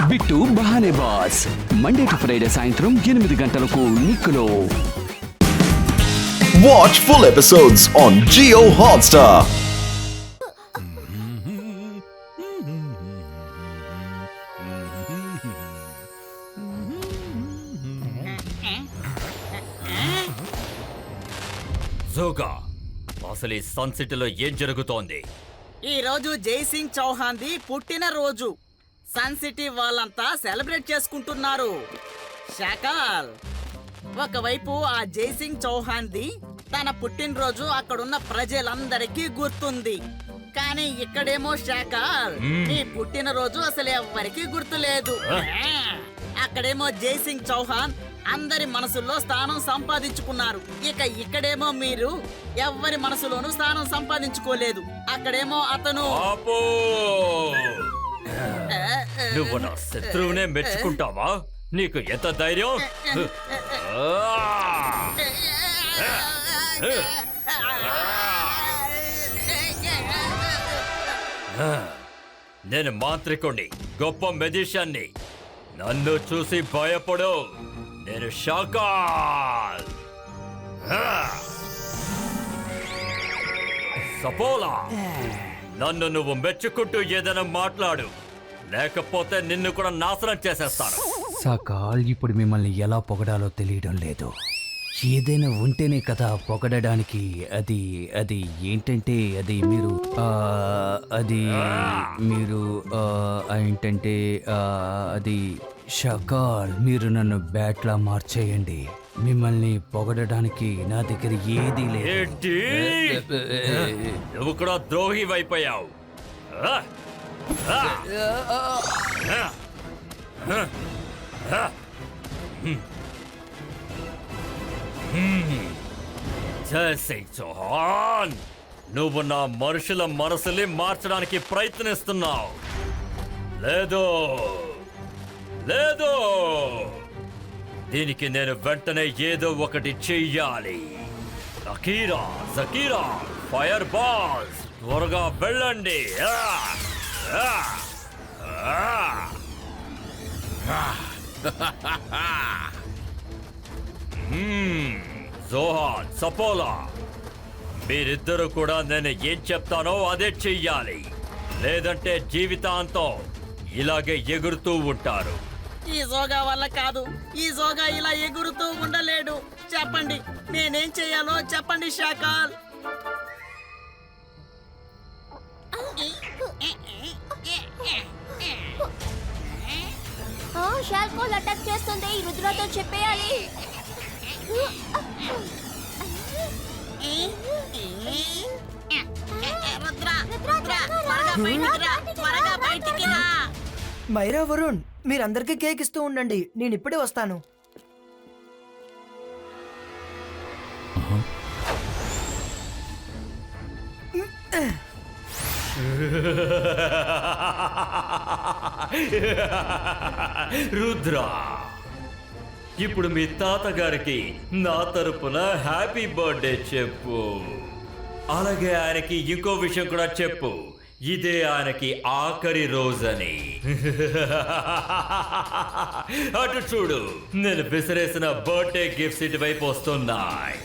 Bit బహానే boss Monday to Friday సాయంత్రం 8 గంటలకు నిక్కులో. Watch full episodes on Jio Hotstar. జోగా, అసలు ఈ సన్ సిటీలో ఏం జరుగుతోంది? ఈ రోజు జైసింగ్ చౌహాన్ది పుట్టినరోజు. సన్ సిటీ వాళ్ళంతా సెలబ్రేట్ చేసుకుంటున్నారు. షాకాల్, ఒకవైపు ఆ జైసింగ్ చౌహాన్ది తన పుట్టినరోజు అక్కడున్న ప్రజలందరికీ గుర్తుంది. కానీ ఇక్కడేమో షాకాల్, నీ పుట్టినరోజు అసలు ఎవ్వరికీ గుర్తులేదు. అక్కడేమో జైసింగ్ చౌహాన్ అందరి మనసుల్లో స్థానం సంపాదించుకున్నారు. ఇక్కడేమో మీరు ఎవ్వరి మనసులోనూ స్థానం సంపాదించుకోలేదు. అక్కడేమో అతను నువ్వు నా శత్రువునే మెచ్చుకుంటావా? నీకు ఎంత ధైర్యం? నేను మాంత్రికుణ్ణి, గొప్ప మెజిషియన్ని. నన్ను చూసి భయపడు. నేను షాకాల్. సపోలా, నన్ను నువ్వు మెచ్చుకుంటూ ఏదైనా మాట్లాడు, లేకపోతే నిన్ను కూడా నాశనం చేసేస్తాను. సకాల్, ఇప్పుడు మిమ్మల్ని ఎలా పొగడాలో తెలియడం లేదు. ఏదైనా ఉంటేనే కదా పొగడడానికి. అది ఏంటంటే అది మీరు ఏంటంటే అది షకాల్, మీరు నన్ను బ్యాట్లా మార్చేయండి. మిమ్మల్ని పొగడడానికి నా దగ్గర ఏదీ లేదు. ఏంటి? నువ్వు కూడా ద్రోహి అయిపోయావు. జైసింగ్ చౌహాన్, నువ్వు నా మనుషుల మనసుని మార్చడానికి ప్రయత్నిస్తున్నావు. లేదు లేదు, దీనికి నేను వెంటనే ఏదో ఒకటి చెయ్యాలి. అకీరా, జకీరా, ఫైర్ బాల్స్, త్వరగా వెళ్ళండి. జోహాన్, సపోలా, మీరిద్దరూ కూడా నేను ఏం చెప్తానో అదే చెయ్యాలి. లేదంటే జీవితాంతం ఇలాగే ఎగురుతూ ఉంటారు. ఈ జోగా వల్ల కాదు. ఈ జోగా ఇలా ఎగురుతూ ఉండలేడు. చెప్పండి, నేనేం చెయ్యాలో చెప్పండి షాకాల్. షాల్కోల్ అటాక్ చేస్తుంది. రుద్రతో చెప్పేయాలి. మైరా, వరుణ్, మీరందరికీ కేక్ ఇస్తూ ఉండండి. నేను ఇప్పుడే వస్తాను. రుద్ర, ఇప్పుడు మీ తాతగారికి నా తరపున హ్యాపీ బర్త్డే చెప్పు. అలాగే ఆయనకి ఇంకో విషయం కూడా చెప్పు, ఇదే ఆయనకి ఆఖరి రోజని. అటు చూడు, నేను విసిరేసిన బర్త్డే గిఫ్ట్స్ ఇటువైపు వస్తున్నాయి.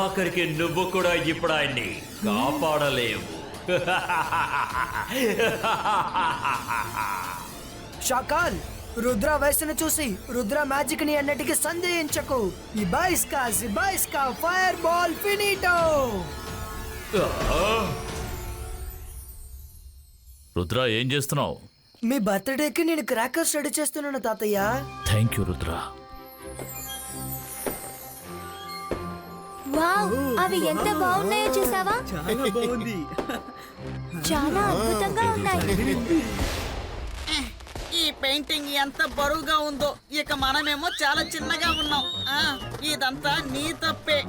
ఆఖరికి నువ్వు కూడా ఇప్పుడు ఆయన్ని కాపాడలేవు. షాకాల్, రుద్ర వయసును చూసి రుద్ర మ్యాజిక్ ని అన్నిటికీ సందేహించకు. ఇబాయిస్కా ఫైర్ బాల్ ఫినిటో. రుద్ర, ఏం చేస్తున్నావు? మీ బర్త్డేకి నేను క్రాకర్స్ రెడీ చేస్తున్నాను తాతయ్య. Thank you Rudra. వావ్, అవి ఎంత బాగున్నాయో చూసావా? చాలా బాగుంది. చాలా అద్భుతంగా ఉన్నాయి. ఈ పెయింటింగ్ ఎంత బరువుగా ఉందో. ఇక మనమేమో చాలా చిన్నగా ఉన్నాం. ఇదంతా నీ తప్పే.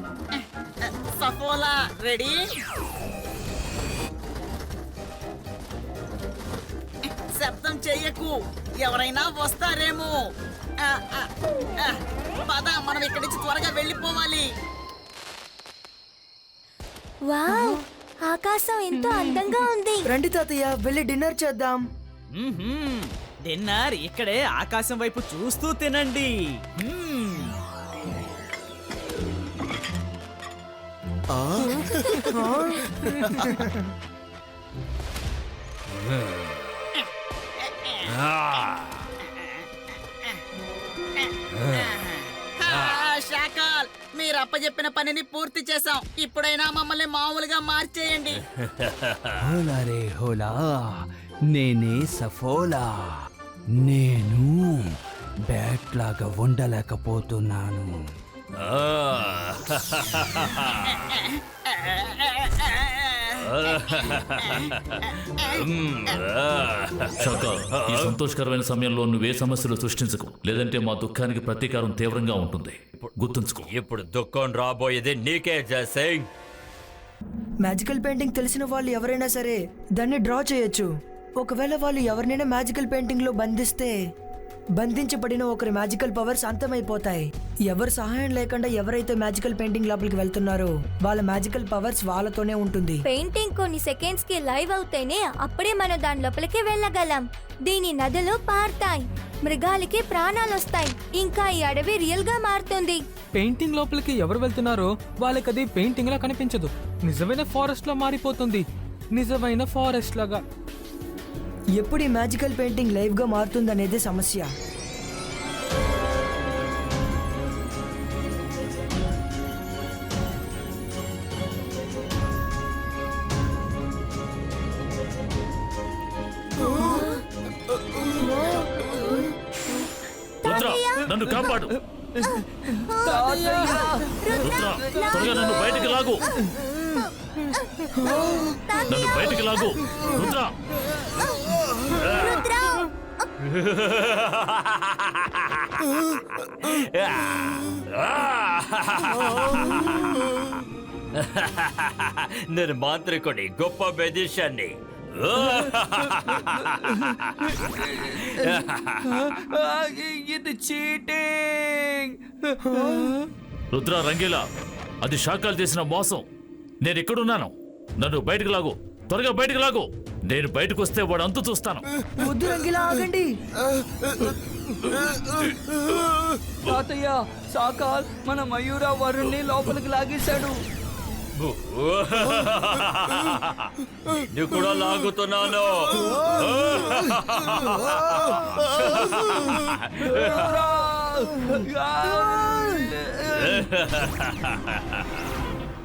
సఫోలా, రెడీ? శబ్దం చెయ్యకు, ఎవరైనా వస్తారేమో. పద, మనం ఇక్కడి నుంచి త్వరగా వెళ్ళిపోవాలి. వావ్, ఆకాశం ఎంతో అందంగా ఉంది. రండి తాతయ్య, వెళ్ళి డిన్నర్ చేద్దాం. డిన్నర్ ఇక్కడే ఆకాశం వైపు చూస్తూ తినండి. శాకాల్, మీరు అప్పచెప్పిన పనిని పూర్తి చేశాం. ఇప్పుడైనా మమ్మల్ని మామూలుగా మార్చేయండి. హోలా రే హోలా, నేనే సఫోలా. నేను బ్యాట్ లాగా ఉండలేకపోతున్నాను. షాకాల్, ఈ సంతోషకరమైన సమయంలో నువ్వే సమస్యలు సృష్టించకు, లేదంటే మా దుఃఖానికి ప్రతీకారం తీవ్రంగా ఉంటుంది. గుర్తుంచుకో. ఇప్పుడు దుఃఖం రాబోయేది నీకే జయసింగ్. మ్యాజికల్ పెయింటింగ్ తెలిసిన వాళ్ళు ఎవరైనా సరే దాన్ని డ్రా చేయొచ్చు. ఒకవేళ వాళ్ళు ఎవరినైనా మ్యాజికల్ పెయింటింగ్ లో బంధిస్తే బంధించబడిన ఒకరి మ్యాజికల్ పవర్స్ అంతమైపోతాయి. ఎవరు సహాయం లేకుండా ఎవరైతే మ్యాజికల్ పెయింటింగ్ లోపలికి వెళ్తున్నారో వాళ్ళ మ్యాజికల్ పవర్స్ వాళ్ళతోనే ఉంటుంది. పెయింటింగ్ కొన్ని సెకండ్స్ కి లైవ్ అవుతేనే అప్పుడే మనం దాని లోపలికి వెళ్ళగలం. దీని నదులు పారుతాయి, మృగాలకి ప్రాణాలు వస్తాయి, ఇంకా ఈ అడవి రియల్ గా మారుతుంది. పెయింటింగ్ లోపలికి ఎవరు వెళ్తున్నారో వాళ్ళకి అది పెయింటింగ్ లా కనిపించదు, నిజమైన ఫారెస్ట్ లో మారిపోతుంది. నిజమైన ఫారెస్ట్ లాగా. ఎప్పుడు ఈ మ్యాజికల్ పెయింటింగ్ లైవ్ గా మారుతుంది అనేది సమస్య. రుద్ర, నన్ను కాపాడు. రుద్ర, త్వరగా నన్ను బయటికి లాగు. నన్ను బయటికి లాగు రుద్ర. నేను మాంత్రికుడి, గొప్ప మెజిషియన్ని. ఇది చీటింగ్. రుద్ర రంగీలా, అది షాకాల్ చేసిన మోసం. నేను ఇక్కడున్నాను, నన్ను బయటకు లాగు, త్వరగా బయటకు లాగు. నేను బయటకు వస్తే వాడు అంతు చూస్తాను. వద్దు రంగిలా, ఆగండి. తాతయ్య, సాకాల్ మన మయూర వరుణ్ణి లోపలికి లాగేశాడు. నిన్ను కూడా లాగుతున్నాను.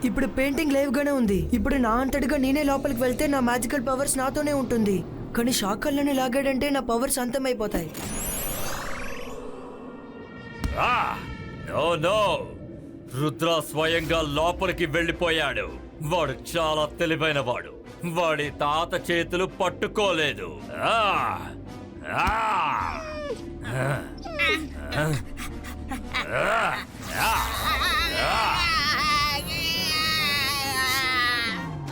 ఇప్పుడు పెయింటింగ్ లైవ్ గానే ఉంది. ఇప్పుడు నా అంతటిగా నేనే లోపలికి వెళ్తే నా మ్యాజికల్ పవర్స్ నాతోనే ఉంటుంది. కానీ షాకల్ని లాగాడంటే నా పవర్స్ అంతమైపోతాయి. నో నో, రుద్ర స్వయంగా లోపలికి వెళ్ళిపోయాడు. వాడు చాలా తెలివైన వాడు. వాడి తాత చేతులు పట్టుకోలేదు.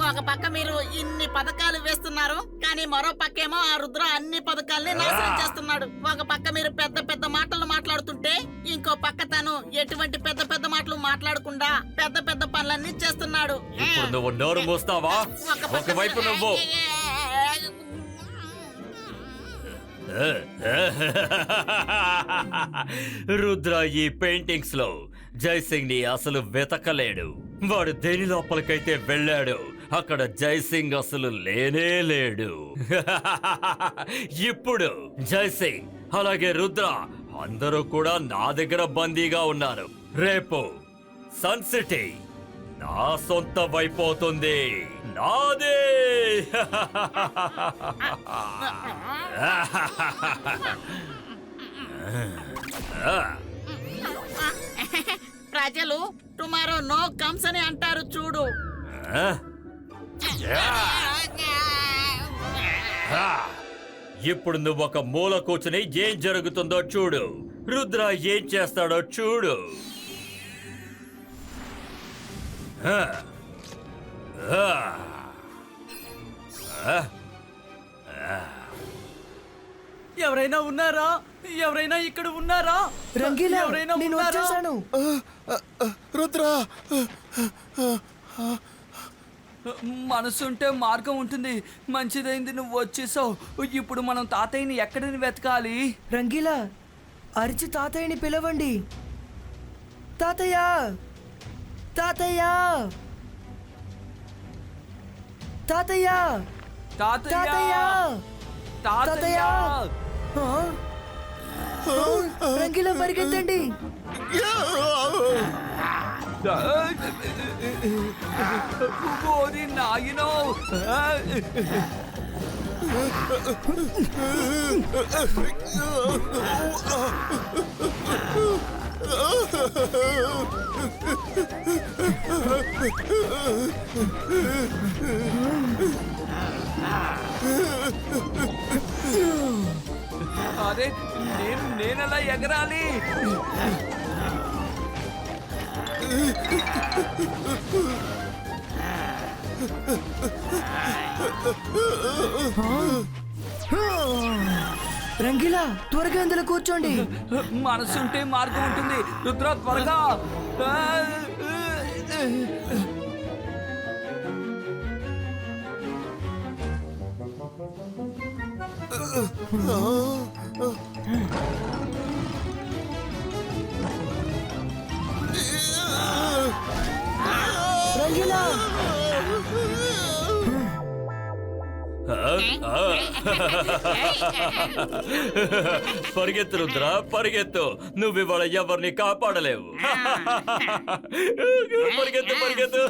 ఒక పక్క మీరు ఇన్ని పథకాలు వేస్తున్నారు, కానీ మరో పక్కేమో ఆ రుద్ర అన్ని పథకాల్ని నాశనం చేస్తున్నాడు. ఒక పక్క మీరు పెద్ద పెద్ద మాటలు మాట్లాడుతుంటే ఇంకో పక్క తను ఎటువంటి పెద్ద పెద్ద మాటలు మాట్లాడకుండా పెద్ద పెద్ద పనులన్నీ చేస్తున్నాడు. ఇప్పుడు నువ్వు నోరు మూస్తావా? ఒకవైపు నువ్వు రుద్ర ఈ పెయింటింగ్స్ లో జైసింగ్ ని అసలు వెతకలేడు. వాడు దేని లోపలికైతే వెళ్ళాడు అక్కడ జైసింగ్ అసలు లేనే లేడు. ఇప్పుడు జైసింగ్ అలాగే రుద్ర అందరూ కూడా నా దగ్గర బందీగా ఉన్నారు. రేపు సన్ సిటీ నా సొంతమైపోతుంది, నాదే. ప్రజలు టుమారో నో కమ్స్ అని అంటారు చూడు. ఇప్పుడు నువ్వు ఒక మూల కూర్చుని ఏం జరుగుతుందో చూడు. రుద్ర ఏం చేస్తాడో చూడు. ఎవరైనా ఉన్నారా? ఎవరైనా ఇక్కడ ఉన్నారా? రంగీలా, ఎవరైనా నేను ఉన్నారా? వచ్చేసాను. రుద్ర మనసుంటే మార్గం ఉంటుంది. మంచిదైంది నువ్వు వచ్చేసావు. ఇప్పుడు మనం తాతయ్యని ఎక్కడిని వెతకాలి? రంగీలా, అరిచి తాతయ్యని పిలవండి. తాతయ్య, తాతయ్య, తాతయ్య, తాతయ్య, తాతయ్య. ఆ? రంగీలా పరిగెత్తండి. ఓరి నాయనో! అరే నేనెలా ఎగరాలి? రంగీలా, త్వరగా అందులో కూర్చోండి. మనసుంటే మార్గం ఉంటుంది. రుద్ర, త్వరగా. రంగీలా, పరిగెత్తు రుద్ర, పరిగెత్తు. నువ్వు ఇవాళ ఎవరిని కాపాడలేవు. పరిగెత్తు, పరిగెత్తు.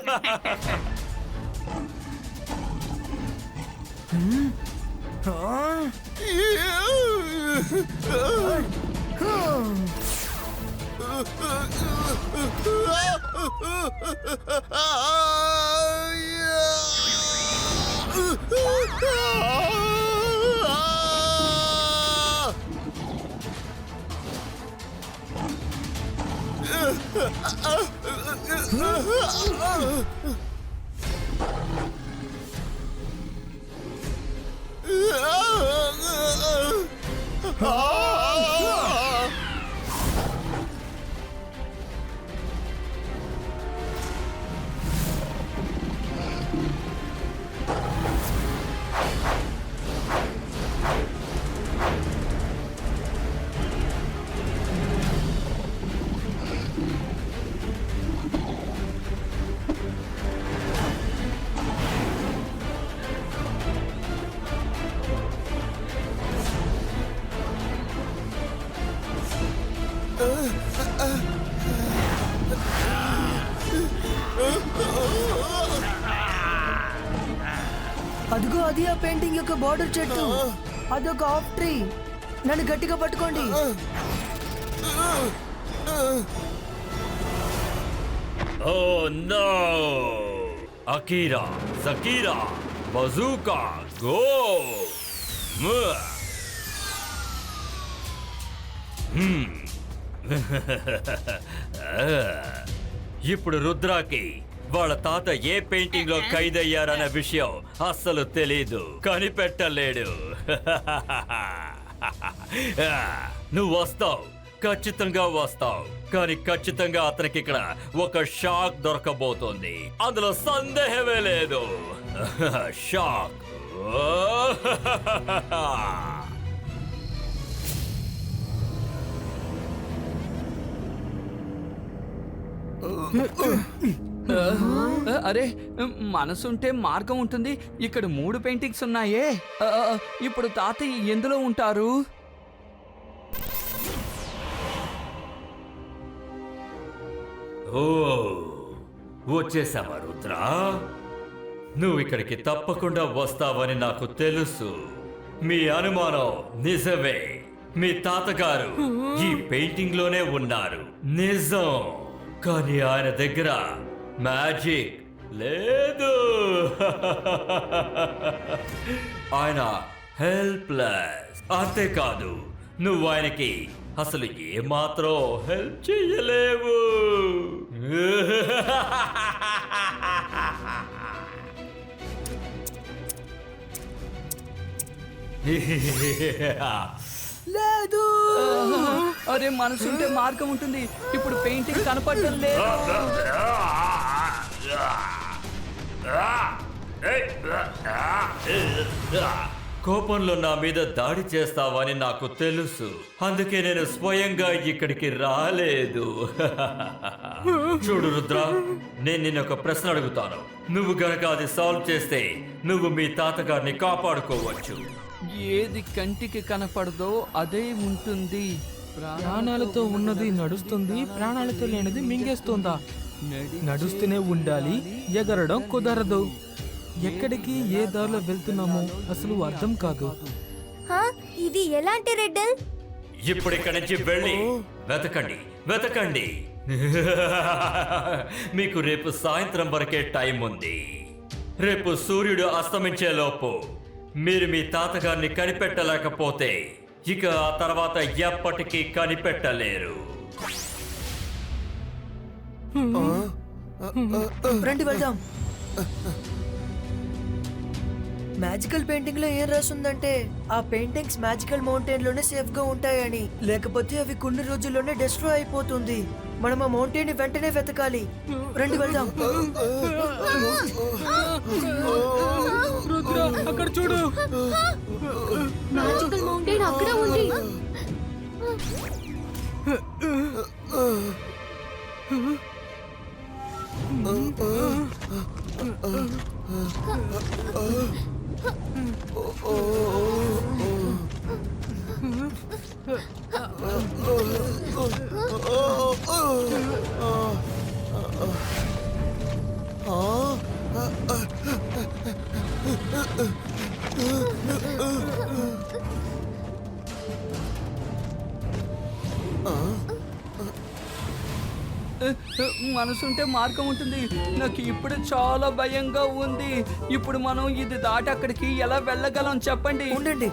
అదిగో అది ఆ పెయింటింగ్ యొక్క బార్డర్ చెట్టు. అదొక ఆఫ్ ట్రీ. నన్ను గట్టిగా పట్టుకోండి. Oh no! అకీరా, జకీరా, బజూకా, గో! ఇప్పుడు రుద్రాకి వాళ్ళ తాత ఏ పెయింటింగ్ లో ఖైదయ్యారన్న విషయం అస్సలు తెలీదు, కనిపెట్టలేడు. నువ్వు వస్తావు, ఖచ్చితంగా వస్తావు, కానీ ఖచ్చితంగా అతనికి ఇక్కడ ఒక షాక్ దొరకబోతోంది, అందులో సందేహమే లేదు. షాక్. అరే, మనసుంటే మార్గం ఉంటుంది. ఇక్కడ 3 పెయింటింగ్స్ ఉన్నాయే. ఇప్పుడు తాతయ్య ఎందులో ఉంటారు? ఓ, వచ్చేసావా రుద్ర? నువ్వు ఇక్కడికి తప్పకుండా వస్తావని నాకు తెలుసు. మీ అనుమానం నిజమే. మీ తాతగారు ఈ పెయింటింగ్ లోనే ఉన్నారు, నిజం. కానీ ఆయన దగ్గర మ్యాజిక్ లేదు. ఆయన హెల్ప్లెస్. అంతేకాదు, నువ్వు ఆయనకి అసలు ఏమాత్రం హెల్ప్ చెయ్యలేవు. లేదు. అరే, మనసుంటే మార్గం ఉంటుంది. ఇప్పుడు పెయింటింగ్ కనపడడం లేదు. కోపంలో నా మీద దాడి చేస్తావని నాకు తెలుసు, అందుకే నేను స్వయంగా ఇక్కడికి రాలేదు. చూడు రుద్ర, నేను నిన్ను ఒక ప్రశ్న అడుగుతాను. నువ్వు గనక అది సాల్వ్ చేస్తే నువ్వు మీ తాతగారిని కాపాడుకోవచ్చు. ఏది కంటికి కనపడదో అదే ఉంటుంది. ప్రాణాలతో ఉన్నది నడుస్తుంది, ప్రాణాలతో లేనిది మింగేస్తుందా? నడుస్తూనే ఉండాలి, ఎగరడం కుదరదు. ఎక్కడికి ఏ దారిలో వెళ్తున్నామో అసలు అర్థం కాదు. హా? ఇది ఎలాంటి రెడ్డల్? ఇప్పుడు ఇక్కడి నుంచి వెళ్ళి వెతకండి, వెతకండి. మీకు రేపు సాయంత్రం వరకే టైం ఉంది. రేపు సూర్యుడు అస్తమించేలోపు మీరు మీ తాతగారిని కనిపెట్టలేకపోతే ఇక ఆ తర్వాత ఎప్పటికీ కనిపెట్టలేరు. రండి వెళ్దాం. మ్యాజికల్ పెయింటింగ్ లో ఏం రాసుందంటే ఆ పెయింటింగ్స్ మ్యాజికల్ మౌంటైన్ లోనే సేఫ్ గా ఉంటాయని, లేకపోతే అవి కొన్ని రోజుల్లోనే డిస్ట్రాయ్ అయిపోతుంది. మనం ఆ మౌంటైన్ ని వెంటనే వెతకాలి. రండి వెళ్దాం. రుద్ర, అక్కడ చూడు. మ్యాజికల్ మౌంటైన్ అక్కడ ఉంది. మనసుంటే మార్గం ఉంటుంది. నాకు ఇప్పుడు చాలా భయంగా ఉంది. ఇప్పుడు మనం ఇది దాటి అక్కడికి ఎలా వెళ్ళగలం చెప్పండి. ఉండండి.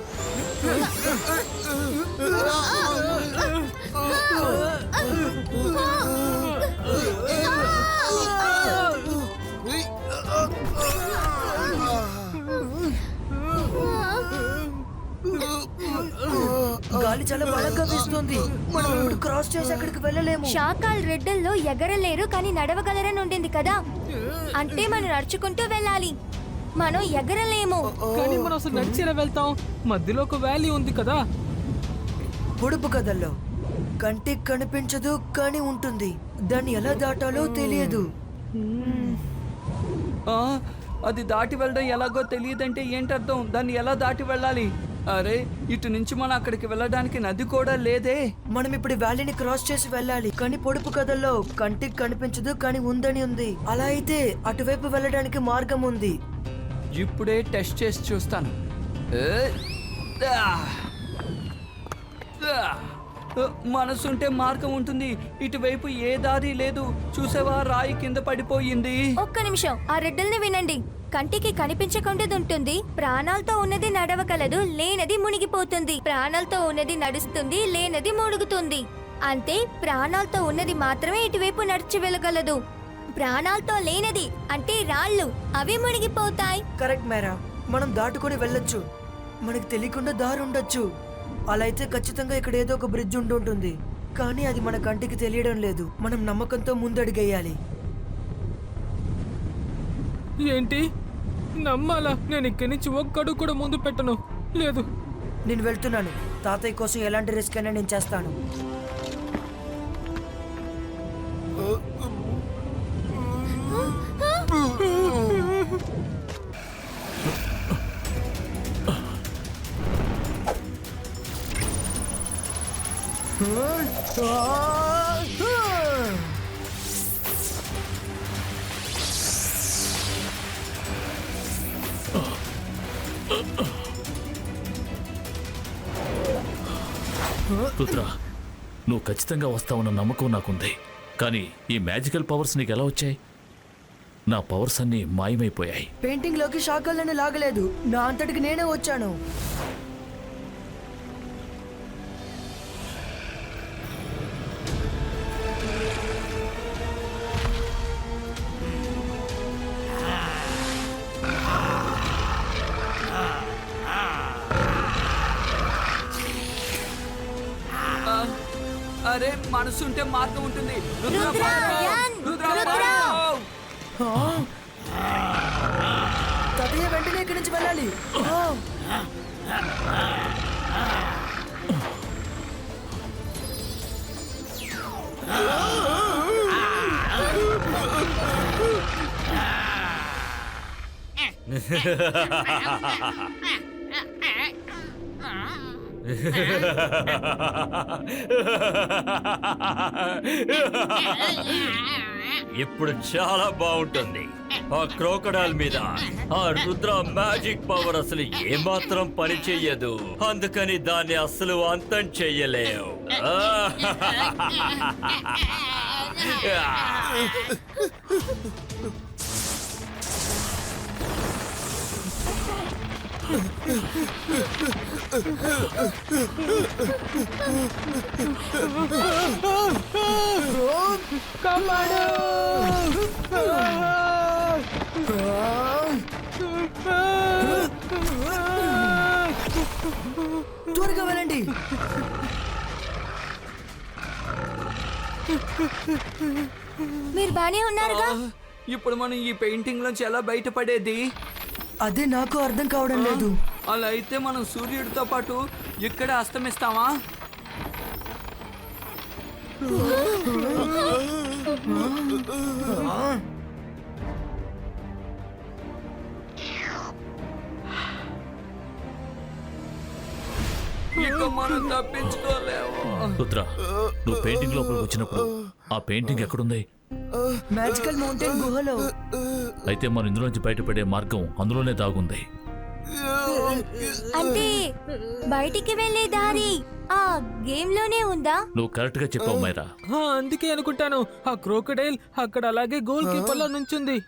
గాలి చాలా బలంగా వీస్తుంది. మనం ఇప్పుడు క్రాస్ చేసి అక్కడికి వెళ్ళలేము. శాకాల్ రెడ్డల్లో ఎగరలేరు కానీ నడవగలరని ఉండింది కదా, అంటే మనం నడుచుకుంటూ వెళ్ళాలి. మనం ఎగరలేము. కానీ మనం అసలు నడిచేలా వెళ్తాం? మధ్యలో ఒక వ్యాలీ ఉంది కదా. పొడుపు కథల్లో కంటికి కనిపించదు కానీ ఉంటుంది. దాన్ని ఎలా దాటాలో తెలియదు. అది దాటి వెళ్ళడం ఎలాగో తెలియదంటే ఏంటర్థం? దాన్ని ఎలా దాటి వెళ్ళాలి? అరే, ఇటు నుంచి మనం అక్కడికి వెళ్ళడానికి నది కూడా లేదే. మనం ఇప్పుడు వ్యాలీని క్రాస్ చేసి వెళ్ళాలి. కానీ పొడుపు కథల్లో కంటికి కనిపించదు కానీ ఉందని ఉంది. అలా అయితే అటువైపు వెళ్ళడానికి మార్గం ఉంది. ఇప్పుడే టెస్ట్ చేసి చూస్తాను. మనసుంటే మార్గం ఉంటుంది. ఇటువైపు ఏ దారి లేదు. చూసావా, రాయి కింద పడిపోయింది. ఒక్క నిమిషం, ఆ రెడ్డల్ని వినండి. కంటికి కనిపించకుండేది ఉంటుంది, ప్రాణాలతో ఉన్నది నడవగలదు, లేనది మునిగిపోతుంది. ప్రాణాలతో ఉన్నది నడుస్తుంది, లేనది మునుగుతుంది. అంతే, ప్రాణాలతో ఉన్నది మాత్రమే ఇటువైపు నడిచి వెళ్ళగలదు. ప్రాణాలతో లేనది అంటే రాళ్ళు, అవి మునిగిపోతాయి. కరెక్ట్ మేరా, మనం దాటుకొని వెళ్ళొచ్చు. మనకి తెలియకుండా దారి ఉండొచ్చు. అలా అయితే ఖచ్చితంగా ఇక్కడ ఏదో ఒక బ్రిడ్జ్ ఉంటుంది. కానీ అది మన కంటికి తెలియడం లేదు. మనం నమ్మకంతో ముందడుగేయాలి. ఏంటి నమ్మాలా? నేను ఇక్కడి నుంచి ఒక్కడు కూడా ముందు పెట్టను. లేదు, నేను వెళ్తున్నాను. తాతయ్య కోసం ఎలాంటి రిస్క్ అయినా నేను చేస్తాను. రుద్ర, నువ్వు ఖచ్చితంగా వస్తావన్న నమ్మకం నాకుంది. కానీ ఈ మ్యాజికల్ పవర్స్ నీకు ఎలా వచ్చాయి? నా పవర్స్ అన్నీ మాయమైపోయాయి. పెయింటింగ్ లోకి శాఖలను లాగలేదు, నా అంతటికి నేనే వచ్చాను. అరే, మనసుంటే మార్గం ఉంటుంది. తాతయ్య వెంటనే ఇక్కడి నుంచి వెళ్ళాలి. ఇప్పుడు చాలా బాగుంటుంది. ఆ క్రోకడైల్ మీద ఆ రుద్ర మ్యాజిక్ పవర్ అసలు ఏమాత్రం పని చెయ్యదు, అందుకని దాన్ని అసలు అంతం చెయ్యలేవు. త్వరగా వెళ్ళండి. మీరు బానే ఉన్నారుగా? ఇప్పుడు మనం ఈ పెయింటింగ్ నుంచి ఎలా బయటపడేది? అదే నాకు అర్థం కావడం లేదు. అలా అయితే మనం సూర్యుడితో పాటు ఇక్కడే అస్తమిస్తామా? ఇక మనం తప్పించుకోలేము. రుద్ర, నువ్వు పెయింటింగ్ లోపలికి వచ్చినప్పుడు ఆ పెయింటింగ్ ఎక్కడుంది? మ్యాజికల్ మౌంటైన్ గుహలో. అయితే మనం ఇందులోంచి బయటపడే మార్గం అందులోనే దాగుంది. అంటే బయటికి వెళ్ళే దారి ఆ గేమ్ లోనే ఉందా? నువ్వు కరెక్ట్ గా చెప్పావు మైరా. అందుకే అనుకుంటాను ఆ క్రోకడైల్ అక్కడ అలాగే గోల్ కీపర్ లో నుంచుంది.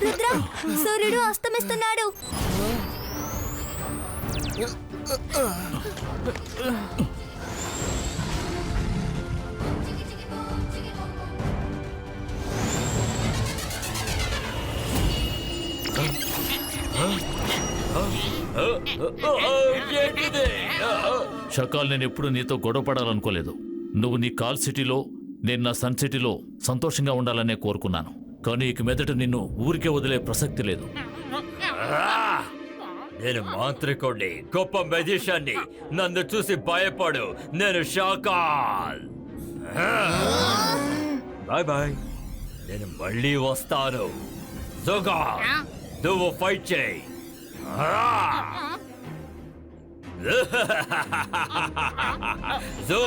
రుద్ర, సూర్యుడు అస్తమిస్తున్నాడు. షకాల్, నేను ఎప్పుడు నీతో గొడవ పడాలనుకోలేదు. నువ్వు నీ కాల్ సిటీలో, నేను నా సన్ సిటీలో సంతోషంగా ఉండాలనే కోరుకున్నాను. కానీ ఇక మీదట నిన్ను ఊరికే వదిలే ప్రసక్తి లేదు. నేను మాంత్రికుడిని, గొప్ప మెజిషియన్ని. నన్ను చూసి భయపడు. నేను షకాల్. Bye bye. నేను మళ్ళీ వస్తాను. జోగా, నువ్వు ఫైట్ చేయి. జో,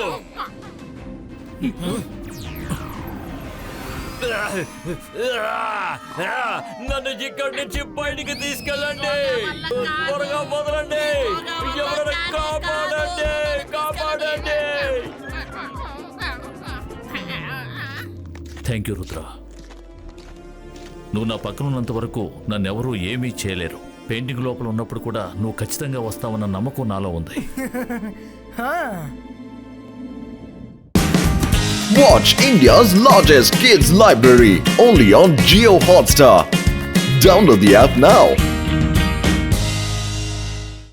నన్ను ఇక్కడి నుంచి బయటికి తీసుకెళ్ళండి. త్వరగా వదలండి. ఎవరైనా కాపాడండి, కాపాడండి. Thank you Rudra. నువ్వు నా పక్కన ఉన్నంత వరకు నన్నెవరూ ఏమీ చేయలేరు. పెయింటింగ్ లోపల ఉన్నప్పుడు కూడా నువ్వు ఖచ్చితంగా వస్తావన్న నమ్మకం నాలో ఉంది. Watch India's largest kids library only on Jio Hotstar. Download the app now.